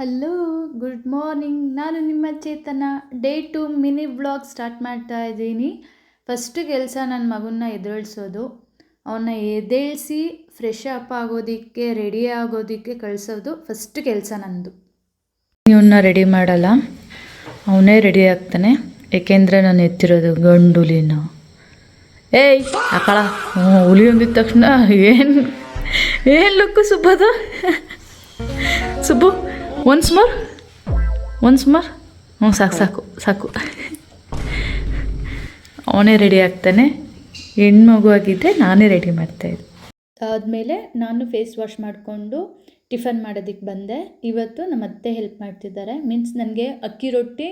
Hello, good morning. ನಾನು ನಿಮ್ಮ ಚೇತನ. Day 2 mini vlog start ಮಾಡ್ತಾ ಇದ್ದೀನಿ. ಫಸ್ಟ್ ಕೆಲಸ ನನ್ನ ಮಗನ್ನ ಎದ್ದೇಳಿಸೋದು. ಅವನ್ನ ಎದ್ದೇಳಿಸಿ ಫ್ರೆಶ್ ಅಪ್ ಆಗೋದಕ್ಕೆ, ರೆಡಿ ಆಗೋದಕ್ಕೆ ಕಳಿಸೋದು ಫಸ್ಟ್ ಕೆಲಸ ನಂದು. ಇವನ್ನ ರೆಡಿ ಮಾಡಲ್ಲ, ಅವನೇ ರೆಡಿ ಆಗ್ತಾನೆ. ಏಕೆಂದರೆ ನಾನು ಎತ್ತಿರೋದು ಗಂಡು ಹುಲಿನ. ಏಯ್ ಆಕಳ ಹುಲಿ ಅಂದಿದ ತಕ್ಷಣ ಏನು ಲುಕ್ಕು ಸುಬ್ಬದು. ಸುಬ್ಬು ಒನ್ಸ್ ಮೋರ್ ಹ್ಞೂ ಸಾಕು. ಅವನೇ ರೆಡಿ ಆಗ್ತಾನೆ. ಹೆಣ್ಮಗು ಆಗಿದ್ದೆ ನಾನೇ ರೆಡಿ ಮಾಡ್ತಾಯಿದ್ದೆ. ಅದಾದಮೇಲೆ ನಾನು ಫೇಸ್ ವಾಶ್ ಮಾಡಿಕೊಂಡು ಟಿಫನ್ ಮಾಡೋದಕ್ಕೆ ಬಂದೆ. ಇವತ್ತು ನಮ್ಮ ಅತ್ತೆ ಹೆಲ್ಪ್ ಮಾಡ್ತಿದ್ದಾರೆ. ಮೀನ್ಸ್ ನನಗೆ ಅಕ್ಕಿ ರೊಟ್ಟಿ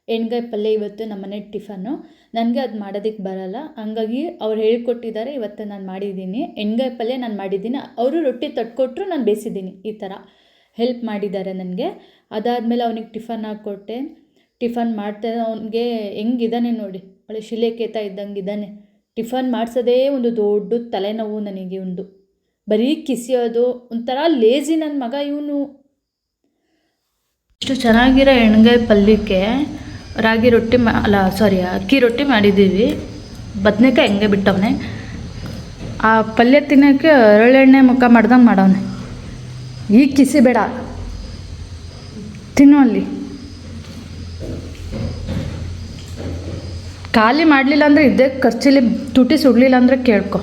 ಎಣ್ಗಾಯಿ ಪಲ್ಯ ಇವತ್ತು ನಮ್ಮ ಮನೆ ಟಿಫನ್ನು. ನನಗೆ ಅದು ಮಾಡೋದಕ್ಕೆ ಬರಲ್ಲ, ಹಂಗಾಗಿ ಅವ್ರು ಹೇಳ್ಕೊಟ್ಟಿದ್ದಾರೆ. ಇವತ್ತು ನಾನು ಮಾಡಿದ್ದೀನಿ ಎಣ್ಗಾಯಿ ಪಲ್ಯ. ನಾನು ಮಾಡಿದ್ದೀನಿ, ಅವರು ರೊಟ್ಟಿ ತಟ್ಕೊಟ್ರು, ನಾನು ಬೇಯಿಸಿದ್ದೀನಿ. ಈ ಥರ ಹೆಲ್ಪ್ ಮಾಡಿದ್ದಾರೆ ನನಗೆ. ಅದಾದಮೇಲೆ ಅವನಿಗೆ ಟಿಫನ್ ಹಾಕ್ಕೊಟ್ಟೆ. ಟಿಫನ್ ಮಾಡ್ತಾ ಅವನಿಗೆ ಹೆಂಗಿದ್ದಾನೆ ನೋಡಿ, ಒಳ್ಳೆ ಶಿಲೆಕೇತ ಇದ್ದಂಗೆ ಇದ್ದಾನೆ. ಟಿಫನ್ ಮಾಡಿಸೋದೇ ಒಂದು ದೊಡ್ಡ ತಲೆನೋವು ನನಗೆ. ಒಂದು ಬರೀ ಕಿಸಿಯೋದು, ಒಂಥರ ಲೇಜಿ ನನ್ನ ಮಗ ಇವನು. ಇಷ್ಟು ಚೆನ್ನಾಗಿರೋ ಎಣ್ಗಾಯಿ ಪಲ್ಯಕ್ಕೆ ರಾಗಿ ರೊಟ್ಟಿ ಅಕ್ಕಿ ರೊಟ್ಟಿ ಮಾಡಿದ್ದೀವಿ. ಬದನೇಕಾಯಿ ಹೆಂಗೆ ಬಿಟ್ಟವನೆ. ಆ ಪಲ್ಯ ತಿನ್ನೋಕ್ಕೆ ಅರಳೆಣ್ಣೆ ಮುಖ ಮಾಡ್ದಂಗೆ ಮಾಡವನೆ. ಈಗ ಕಿಸಿ ಬೇಡ, ತಿನ್ನು. ಅಲ್ಲಿ ಖಾಲಿ ಮಾಡಲಿಲ್ಲ ಅಂದರೆ ಇದ್ದೇ ಖರ್ಚಲ್ಲಿ ತುಟಿ ಸುಡಲಿಲ್ಲ ಅಂದರೆ ಕೇಳ್ಕೊ.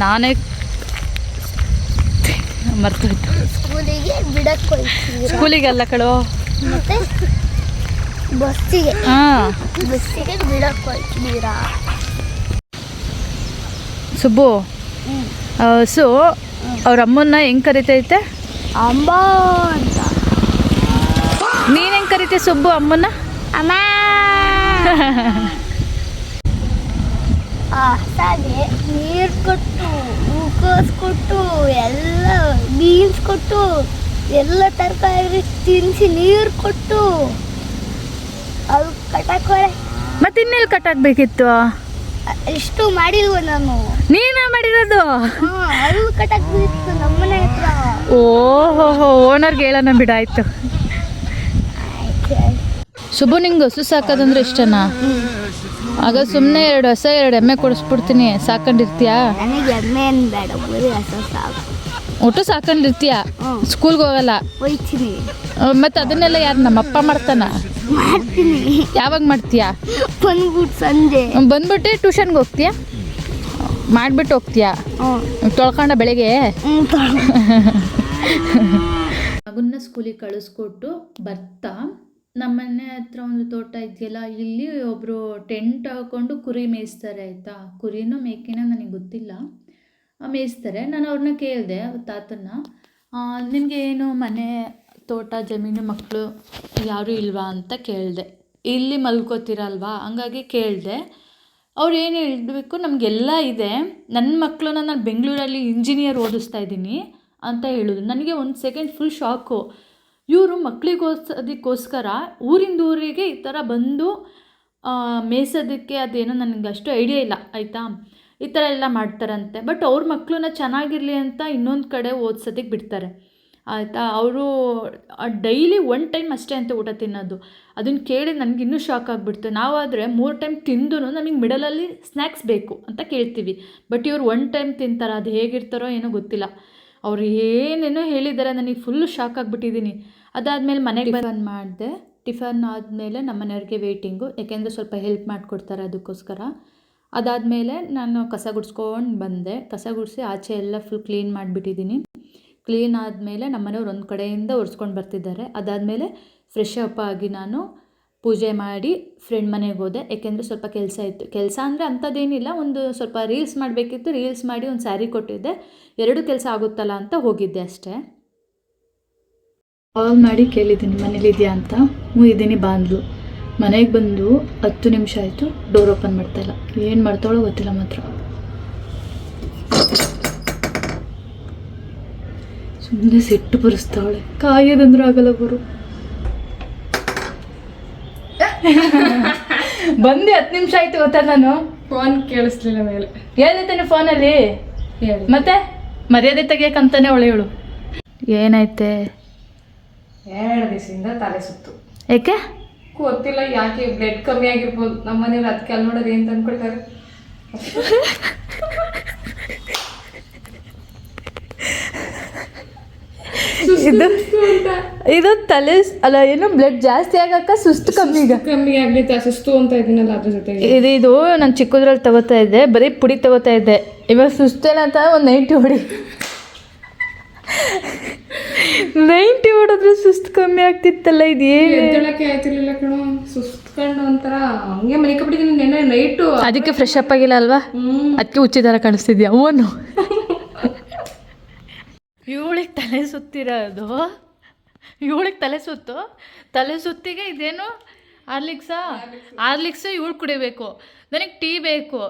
ನಾನೇ ಮರ್ತೋಯ್ತು. ಸ್ಕೂಲಿಗೆ ಅಲ್ಲ ಕಳೋ, ಬಸ್ಸಿಗೆ. ಬಿಡಕ್ಕೋಯ್ತೀರಾ ಸುಬ್ಬು? ಸೊ ಅವ್ರ ಅಮ್ಮನ್ನ ಹೆಂಗೆ ಕರಿತೈತೆ? ಅಮ್ಮ ಅಂತ. ನೀನು ಹೆಂಗೆ ಕರಿತೆ ಸುಬ್ಬು ಅಮ್ಮನ್ನ? ಅಮ್ಮ. ಹಾಗೆ ನೀರು ಕೊಟ್ಟು, ಹೂಕೋಸು ಕೊಟ್ಟು, ಎಲ್ಲ ಬೀನ್ಸ್ ಕೊಟ್ಟು, ಎಲ್ಲ ತರಕಾರಿ ತಿನ್ನಿಸಿ ನೀರು ಕೊಟ್ಟು ಅದು ಕಟ್ಟಾಕೋರೆ. ಮತ್ತೆ ಇನ್ನೆಲ್ಲಿ ಕಟ್ಟಾಕ್ಬೇಕಿತ್ತು? ಇಷ್ಟು ಮಾಡಿಲ್ವ ನಾನು? ನೀನ ಮಾಡಿರೋದು? ಅದು ಕಟ್ಟಾಕ್ಬೇಕಿತ್ತು ನಮ್ಮನೆ ಹತ್ರ. ಓಹೋ, ಓನರ್ಗೆ ಹೇಳೋಣ ಬಿಡಾಯ್ತು. ಶುಭು, ನಿಂಗೆ ಹಸು ಸಾಕೋದಂದ್ರೆ ಇಷ್ಟನಾ? ಆಗ ಸುಮ್ಮನೆ 2 ಹಸ 2 ಎಮ್ಮೆ ಕೊಡಿಸ್ಬಿಡ್ತೀನಿ, ಸಾಕೊಂಡಿರ್ತೀಯಾ? ನನಗೆ ಎಮ್ಮೆ ಬೇಡ, ಬರೀ ಹಸ ಸಾಕು. ಒಟ್ಟು ಸಾಕೊಂಡಿರ್ತೀಯ? ಸ್ಕೂಲ್ಗೆ ಹೋಗಲ್ಲ? ಹೋಗ್ತೀನಿ. ಮತ್ತು ಅದನ್ನೆಲ್ಲ ಯಾರು ನಮ್ಮಪ್ಪ ಮಾಡ್ತಾನ? ಮಾಡ್ತೀನಿ. ಯಾವಾಗ ಮಾಡ್ತೀಯಾ? ಬಂದ್ಬಿಟ್ಟು ಸಂಜೆ ಬಂದ್ಬಿಟ್ಟು ಟ್ಯೂಷನ್ಗೆ ಹೋಗ್ತೀಯಾ? ಮಾಡಿಬಿಟ್ಟು ಹೋಗ್ತೀಯಾ? ತೊಳ್ಕೊಂಡ ಬೆಳಗ್ಗೆ? ಮಗನ್ನ ಸ್ಕೂಲಿಗೆ ಕಳಿಸ್ಕೊಟ್ಟು ಬರ್ತಾ ನಮ್ಮನೆ ಹತ್ರ ಒಂದು ತೋಟ ಇದೆಯಲ್ಲ, ಇಲ್ಲಿ ಒಬ್ಬರು ಟೆಂಟ್ ಹಾಕ್ಕೊಂಡು ಕುರಿ ಮೇಯಿಸ್ತಾರೆ. ಆಯಿತಾ, ಕುರಿನೋ ಮೇಕೆನೋ ನನಗೆ ಗೊತ್ತಿಲ್ಲ, ಮೇಯಿಸ್ತಾರೆ. ನಾನು ಅವ್ರನ್ನ ಕೇಳಿದೆ, ತಾತನ್ನ, ನಿಮಗೆ ಏನು ಮನೆ, ತೋಟ, ಜಮೀನು, ಮಕ್ಕಳು ಯಾರೂ ಇಲ್ವಾ ಅಂತ ಕೇಳಿದೆ. ಇಲ್ಲಿ ಮಲ್ಕೋತೀರಲ್ವಾ, ಹಂಗಾಗಿ ಕೇಳಿದೆ. ಅವ್ರು ಏನು ಹೇಳಬೇಕು, ನಮಗೆಲ್ಲ ಇದೆ, ನನ್ನ ಮಕ್ಕಳನ್ನ ನಾನು ಬೆಂಗಳೂರಲ್ಲಿ ಇಂಜಿನಿಯರ್ ಓದಿಸ್ತಾ ಇದ್ದೀನಿ ಅಂತ ಹೇಳಿದ್ರು. ನನಗೆ ಒಂದು ಸೆಕೆಂಡ್ ಫುಲ್ ಶಾಕು. ಇವರು ಮಕ್ಕಳಿಗೋಸ್ಕರ ಊರಿಂದ ಊರಿಗೆ ಈ ಥರ ಬಂದು ಮೇಯ್ಸೋದಕ್ಕೆ, ಅದೇನೋ ನನಗೆ ಅಷ್ಟು ಐಡಿಯಾ ಇಲ್ಲ. ಆಯಿತಾ, ಈ ಥರ ಎಲ್ಲ ಮಾಡ್ತಾರಂತೆ. ಬಟ್ ಅವ್ರ ಮಕ್ಕಳನ್ನ ಚೆನ್ನಾಗಿರಲಿ ಅಂತ ಇನ್ನೊಂದು ಕಡೆ ಓದಿಸೋದಕ್ಕೆ ಬಿಡ್ತಾರೆ. ಆಯಿತಾ, ಅವರು ಡೈಲಿ 1 ಟೈಮ್ ಅಷ್ಟೇ ಅಂತ ಊಟ ತಿನ್ನೋದು. ಅದನ್ನು ಕೇಳಿ ನನಗೆ ಇನ್ನೂ ಶಾಕ್ ಆಗಿಬಿಡ್ತು. ನಾವಾದರೆ 3 ಟೈಮ್ ತಿಂದು ನಮಗೆ ಮಿಡಲಲ್ಲಿ ಸ್ನ್ಯಾಕ್ಸ್ ಬೇಕು ಅಂತ ಕೇಳ್ತೀವಿ. ಬಟ್ ಇವ್ರು 1 ಟೈಮ್ ತಿಂತಾರೆ. ಅದು ಹೇಗಿರ್ತಾರೋ ಏನೋ ಗೊತ್ತಿಲ್ಲ. ಅವ್ರು ಏನೇನೋ ಹೇಳಿದ್ದಾರೆ, ನನಗೆ ಫುಲ್ಲು ಶಾಕ್ ಆಗಿಬಿಟ್ಟಿದ್ದೀನಿ. ಅದಾದಮೇಲೆ ಮನೆಗೆ ಟಿಫನ್ ಮಾಡಿದೆ. ಟಿಫನ್ ಆದಮೇಲೆ ನಮ್ಮ ಮನೆಯವ್ರಿಗೆ ವೇಟಿಂಗು, ಯಾಕೆಂದರೆ ಸ್ವಲ್ಪ ಹೆಲ್ಪ್ ಮಾಡಿಕೊಡ್ತಾರೆ ಅದಕ್ಕೋಸ್ಕರ. ಅದಾದಮೇಲೆ ನಾನು ಕಸ ಗುಡಿಸ್ಕೊಂಡು ಬಂದೆ. ಕಸ ಗುಡಿಸಿ ಆಚೆ ಎಲ್ಲ ಫುಲ್ ಕ್ಲೀನ್ ಮಾಡಿಬಿಟ್ಟಿದ್ದೀನಿ. ಕ್ಲೀನ್ ಆದಮೇಲೆ ನಮ್ಮ ಮನೆಯವ್ರು ಒಂದು ಕಡೆಯಿಂದ ಒರೆಸ್ಕೊಂಡು ಬರ್ತಿದ್ದಾರೆ. ಅದಾದಮೇಲೆ ಫ್ರೆಶ್ ಅಪ್ ಆಗಿ ನಾನು ಪೂಜೆ ಮಾಡಿ ಫ್ರೆಂಡ್ ಮನೆಗೆ ಹೋದೆ. ಏಕೆಂದರೆ ಸ್ವಲ್ಪ ಕೆಲಸ ಇತ್ತು. ಕೆಲಸ ಅಂದರೆ ಅಂಥದ್ದೇನಿಲ್ಲ, ಒಂದು ಸ್ವಲ್ಪ ರೀಲ್ಸ್ ಮಾಡಬೇಕಿತ್ತು. ರೀಲ್ಸ್ ಮಾಡಿ ಒಂದು ಸ್ಯಾರಿ ಕೊಟ್ಟಿದ್ದೆ. 2 ಕೆಲಸ ಆಗುತ್ತಲ್ಲ ಅಂತ ಹೋಗಿದ್ದೆ ಅಷ್ಟೇ. ಕಾಲ್ ಮಾಡಿ ಕೇಳಿದ್ದೀನಿ ಮನೇಲಿದೆಯಾ ಅಂತ. ಇದ್ದೀನಿ ಬಾ ಅಂದ್ಲು. ಮನೆಗೆ ಬಂದು 10 ನಿಮಿಷ ಆಯಿತು, ಡೋರ್ ಓಪನ್ ಮಾಡ್ತಾಯಿಲ್ಲ. ಏನು ಮಾಡ್ತಾವಳೋ ಗೊತ್ತಿಲ್ಲ ಮಾತ್ರ. ಸುಮ್ಮನೆ ಸಿಟ್ಟು ಬರೆಸ್ತಾವಳೆ. ಕಾಯೋದಂದ್ರೂ ಆಗಲ್ಲ ಬರು. ಬಂದು 10 ನಿಮಿಷ ಆಯ್ತು ಗೊತ್ತಾ. ನಾನು ಫೋನ್ ಕೇಳಿಸ್ಲಿಲ್ಲ ಮೇಲೆ ಹೇಳ್ತಾನೆ ಫೋನಲ್ಲಿ. ಮತ್ತೆ ಮರ್ಯಾದೆ ತೆಗಿಯಕ್ಕಂತಾನೆ ಅವಳು ಹೇಳು. ಏನೈತೆ 2 ದಿವಸದಿಂದ ತಲೆ ಸುತ್ತು. ಏಕೆ? ಗೊತ್ತಿಲ್ಲ ಯಾಕೆ, ಬ್ಲಡ್ ಕಮ್ಮಿ ಆಗಿರ್ಬೋದು. ನಮ್ಮ ಮನೇಲಿ ಅದಕ್ಕೆ ಅಲ್ಲಿ ನೋಡೋದು ಏನು ತಂದ್ಕೊಳ್ತಾರೆ. ಇದು ತಲೆ ಅಲ್ಲ, ಏನು ಬ್ಲಡ್ ಜಾಸ್ತಿ ಆಗಕ್ಕ ಸುಸ್ತು ಕಮ್ಮಿ ಆಗ್ಲಿಕ್ಕೆ ಸುಸ್ತು ಅಂತ ಇದೀನಲ್ಲ ಅದ್ರ ಜೊತೆಗೆ. ಇದು ನಾನು ಚಿಕ್ಕದ್ರಲ್ಲಿ ತಗೋತಾ ಇದ್ದೆ, ಬರೀ ಪುಡಿ ತಗೋತಾ ಇದ್ದೆ. ಇವಾಗ ಸುಸ್ತೇನಂತ ಒಂದು 90 ಹೊಡಿ. 90 ಹೊಡೆದ್ರೆ ಸುಸ್ತು ಕಮ್ಮಿ ಆಗ್ತಿತ್ತಲ್ಲ. ಇದು ಎದ್ದೇಳಕ್ಕೆ ಆಯ್ತಿರ್ಲಿಲ್ಲ ಕಣೋ, ಸುಸ್ತ್ಕೊಂಡು ಒಂಥರ ಹಂಗೆ ಮಲಿಕಬಿಟ್ಟಿದ್ದೀನಿ ನೆನ್ನೆ ನೈಟು. ಅದಕ್ಕೆ ಫ್ರೆಶ್ ಅಪ್ ಆಗಿಲ್ಲ ಅಲ್ವಾ? ಅದಕ್ಕೆ ಹುಚ್ಚಿ ಥರ ಕಾಣಿಸ್ತಿದ್ಯಾ? ಅವನು ಇವಳಿಗೆ ತಲೆ ಸುತ್ತಿರೋದು, ಇವಳಿಗೆ ತಲೆ ಸುತ್ತಿಗೆ ಇದೇನು ಆರ್ಲಿಕ್ಸು ಇವಳು ಕುಡಿಬೇಕು, ನನಗೆ ಟೀ ಬೇಕು.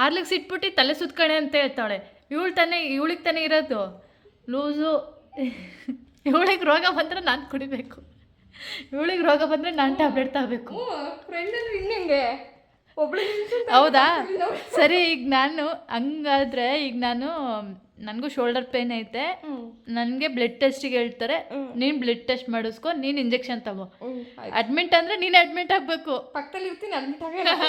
ಆರ್ಲಿಕ್ಸ್ ಇಟ್ಬಿಟ್ಟು ತಲೆ ಸುತ್ಕಣೆ ಅಂತ ಹೇಳ್ತಾಳೆ. ಇವಳಿಗೆ ತಾನೇ ಇರೋದು ಲೂಸು. ಇವಳಿಗೆ ರೋಗ ಬಂದರೆ ನಾನು ಕುಡಿಬೇಕು, ಇವಳಿಗೆ ರೋಗ ಬಂದರೆ ನಾನು ಟ್ಯಾಬ್ಲೆಟ್ ತಗೋಬೇಕು. ಹೌದಾ? ಸರಿ, ಈಗ ನಾನು ಹಂಗಾದ್ರೆ ಈಗ ನನಗೂ ಶೋಲ್ಡರ್ ಪೇನ್ ಐತೆ, ನನಗೆ ಬ್ಲಡ್ ಟೆಸ್ಟಿಗೆ ಹೇಳ್ತಾರೆ, ನೀನು ಬ್ಲಡ್ ಟೆಸ್ಟ್ ಮಾಡಿಸ್ಕೊ, ನೀನು ಇಂಜೆಕ್ಷನ್ ತಗೋ. ಅಡ್ಮಿಟ್ ಅಂದರೆ ನೀನು ಅಡ್ಮಿಟ್ ಆಗಬೇಕು. ಪಕ್ಕದಲ್ಲಿ ಇರ್ತೀನಿ, ಅಡ್ಮಿಟ್ ಆಗ.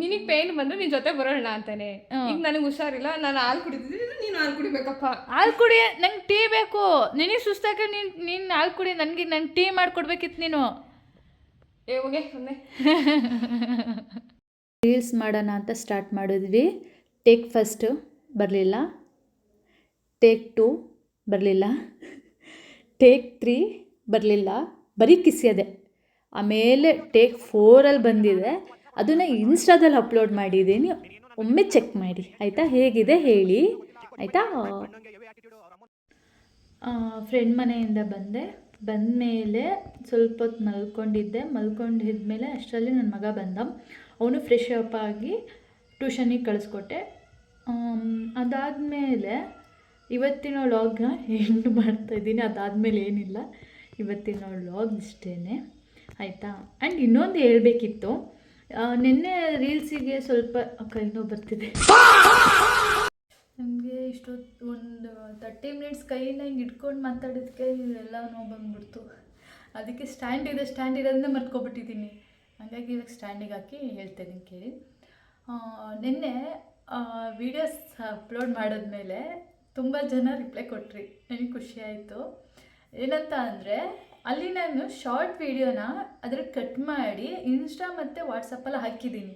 ನಿನಗೆ ಪೇನ್ ಬಂದರೆ ನಿನ್ನ ಜೊತೆ ಬರೋಣ ಅಂತಾನೆ. ಈಗ ನನಗೆ ಹುಷಾರಿಲ್ಲ, ನಾನು ಹಾಲು ಕುಡಿದಿದ್ದೀನಿ, ನೀನು ಹಾಲು ಕುಡಿಬೇಕಪ್ಪ. ಹಾಲು ಕುಡಿ, ನಂಗೆ ಟೀ ಬೇಕು. ನಿನಗೆ ಸುಸ್ತಾಗ ನೀನು ಹಾಲು ಕುಡಿ, ನಂಗೆ ಟೀ ಮಾಡಿಕೊಡ್ಬೇಕಿತ್ತು ನೀನು. ಹೋಗೆ ಸುಮ್ಮನೆ ರೀಲ್ಸ್ ಮಾಡೋಣ ಅಂತ ಸ್ಟಾರ್ಟ್ ಮಾಡಿದ್ವಿ. ಟೇಕ್ ಫಸ್ಟು ಬರಲಿಲ್ಲ, ಟೇಕ್ 2 ಬರಲಿಲ್ಲ, ಟೇಕ್ 3 ಬರಲಿಲ್ಲ, ಬರೀ ಕಿಸಿಯದೆ. ಆಮೇಲೆ ಟೇಕ್ 4 ಬಂದಿದೆ. ಅದನ್ನು ಇನ್ಸ್ಟಾದಲ್ಲಿ ಅಪ್ಲೋಡ್ ಮಾಡಿದ್ದೀನಿ, ಒಮ್ಮೆ ಚೆಕ್ ಮಾಡಿ ಆಯಿತಾ? ಹೇಗಿದೆ ಹೇಳಿ ಆಯಿತಾ? ಫ್ರೆಂಡ್ ಮನೆಯಿಂದ ಬಂದಮೇಲೆ ಸ್ವಲ್ಪ ಹೊತ್ತು ಮಲ್ಕೊಂಡಿದ್ಮೇಲೆ ಅಷ್ಟರಲ್ಲಿ ನನ್ನ ಮಗ ಬಂದ. ಅವನು ಫ್ರೆಶ್ ಅಪ್ ಆಗಿ ಟ್ಯೂಷನಿಗೆ ಕಳಿಸ್ಕೊಟ್ಟೆ. ಅದಾದಮೇಲೆ ಇವತ್ತಿನ ವ್ಲಾಗ್ನ ಎಂಡ್ ಮಾಡ್ತಾಯಿದ್ದೀನಿ. ಅದಾದಮೇಲೆ ಏನಿಲ್ಲ, ಇವತ್ತಿನ ವ್ಲಾಗ್ ಇಷ್ಟೇ ಆಯಿತಾ? ಆ್ಯಂಡ್ ಇನ್ನೊಂದು ಹೇಳಬೇಕಿತ್ತು, ನಿನ್ನೆ ರೀಲ್ಸಿಗೆ ಸ್ವಲ್ಪ ಕೈ ನೋವು ಬರ್ತಿದೆ ನನಗೆ. ಇಷ್ಟೊತ್ತು ಒಂದು 30 ಮಿನಿಟ್ಸ್ ಕೈನ ಹಿಂಗೆ ಇಟ್ಕೊಂಡು ಮಾತಾಡೋದಕ್ಕೆ ಎಲ್ಲ ನೋವು ಬಂದ್ಬಿಡ್ತು. ಅದಕ್ಕೆ ಸ್ಟ್ಯಾಂಡ್ ಇರೋದನ್ನ ಮರ್ತ್ಕೊಬಿಟ್ಟಿದ್ದೀನಿ. ಹಾಗಾಗಿ ಇವಾಗ ಸ್ಟ್ಯಾಂಡಿಗೆ ಹಾಕಿ ಹೇಳ್ತಾಯಿದ್ದೀನಿ ಕೇಳಿ. ನಿನ್ನೆ ವೀಡಿಯೋಸ್ ಅಪ್ಲೋಡ್ ಮಾಡಿದ್ಮೇಲೆ ತುಂಬ ಜನ ರಿಪ್ಲೈ ಕೊಟ್ರಿ, ನನಗೆ ಖುಷಿ ಆಯಿತು. ಏನಂತ ಅಂದರೆ, ಅಲ್ಲಿ ನಾನು ಶಾರ್ಟ್ ವೀಡಿಯೋನ ಅದ್ರಲ್ಲಿ ಕಟ್ ಮಾಡಿ ಇನ್ಸ್ಟಾ ಮತ್ತು ವಾಟ್ಸಪ್ಪಲ್ಲಿ ಹಾಕಿದ್ದೀನಿ.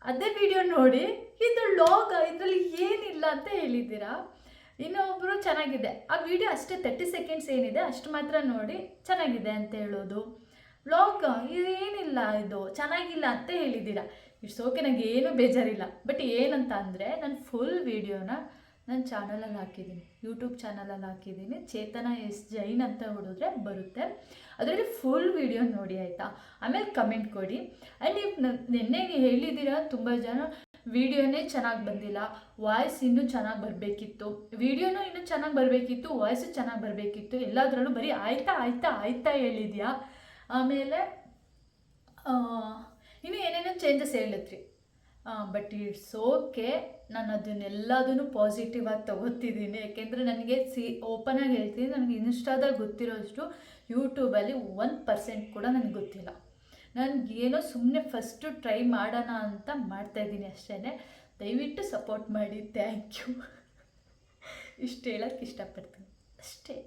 ಅದೇ ವಿಡಿಯೋ ನೋಡಿ ಇದು ವ್ಲಾಗ್, ಇದರಲ್ಲಿ ಏನಿಲ್ಲ ಅಂತ ಹೇಳಿದ್ದೀರಾ. ಇನ್ನೊಬ್ಬರು ಚೆನ್ನಾಗಿದೆ, ಆ ವಿಡಿಯೋ ಅಷ್ಟೇ 30 ಸೆಕೆಂಡ್ಸ್ ಏನಿದೆ ಅಷ್ಟು ಮಾತ್ರ ನೋಡಿ ಚೆನ್ನಾಗಿದೆ ಅಂತ ಹೇಳೋದು. ವ್ಲಾಗ್ ಇದೇನಿಲ್ಲ, ಇದು ಚೆನ್ನಾಗಿಲ್ಲ ಅಂತ ಹೇಳಿದ್ದೀರಾ. ಇಟ್ಸ್ ಓಕೆ, ನನಗೆ ಏನೂ ಬೇಜಾರಿಲ್ಲ. ಬಟ್ ಏನಂತ ಅಂದರೆ, ನಾನು ಫುಲ್ ವೀಡಿಯೋನ ನನ್ನ ಚಾನಲಲ್ಲಿ ಹಾಕಿದ್ದೀನಿ, ಯೂಟ್ಯೂಬ್ ಚಾನಲಲ್ಲಿ ಹಾಕಿದ್ದೀನಿ. ಚೇತನ ಎಸ್ ಜೈನ್ ಅಂತ ಹೊಡಿದ್ರೆ ಬರುತ್ತೆ. ಅದರಲ್ಲಿ ಫುಲ್ ವೀಡಿಯೋ ನೋಡಿ ಆಯಿತಾ? ಆಮೇಲೆ ಕಮೆಂಟ್ ಕೊಡಿ. ಆ್ಯಂಡ್ ನೀವು ನಿನ್ನೆ ಹೇಳಿದ್ದೀರಾ ತುಂಬ ಜನ, ವಿಡಿಯೋನೇ ಚೆನ್ನಾಗಿ ಬಂದಿಲ್ಲ, ವಾಯ್ಸ್ ಇನ್ನೂ ಚೆನ್ನಾಗಿ ಬರಬೇಕಿತ್ತು, ವಿಡಿಯೋನೂ ಇನ್ನೂ ಚೆನ್ನಾಗಿ ಬರಬೇಕಿತ್ತು, ವಾಯ್ಸು ಚೆನ್ನಾಗಿ ಬರಬೇಕಿತ್ತು, ಎಲ್ಲದರಲ್ಲೂ ಬರೀ ಆಯ್ತಾ ಹೇಳಿದ್ಯಾ. ಆಮೇಲೆ ಇನ್ನೂ ಏನೇನೋ ಚೇಂಜಸ್ ಹೇಳಿದ್ರಿ. ಬಟ್ ಇಟ್ಸ್ ಓಕೆ, ನಾನು ಅದನ್ನೆಲ್ಲದೂ ಪಾಸಿಟಿವ್ ಆಗಿ ತೊಗೋತಿದ್ದೀನಿ. ಯಾಕೆಂದರೆ ನನಗೆ ಓಪನಾಗಿ ಹೇಳ್ತೀನಿ, ನನಗೆ ಇನ್ಸ್ಟಾದಲ್ಲಿ ಗೊತ್ತಿರೋಷ್ಟು ಯೂಟ್ಯೂಬಲ್ಲಿ 1% ಕೂಡ ನನಗೆ ಗೊತ್ತಿಲ್ಲ. ನನಗೇನೋ ಸುಮ್ಮನೆ ಫಸ್ಟು ಟ್ರೈ ಮಾಡೋಣ ಅಂತ ಮಾಡ್ತಾಯಿದ್ದೀನಿ ಅಷ್ಟೇ. ದಯವಿಟ್ಟು ಸಪೋರ್ಟ್ ಮಾಡಿ, ಥ್ಯಾಂಕ್ ಯು. ಇಷ್ಟು ಹೇಳೋಕ್ಕೆ ಇಷ್ಟಪಡ್ತೀನಿ ಅಷ್ಟೇ.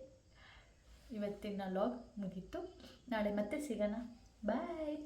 ಇವತ್ತಿನ ವ್ಲಾಗ್ ಮುಗೀತು, ನಾಳೆ ಮತ್ತೆ ಸಿಗೋಣ, ಬಾಯ್.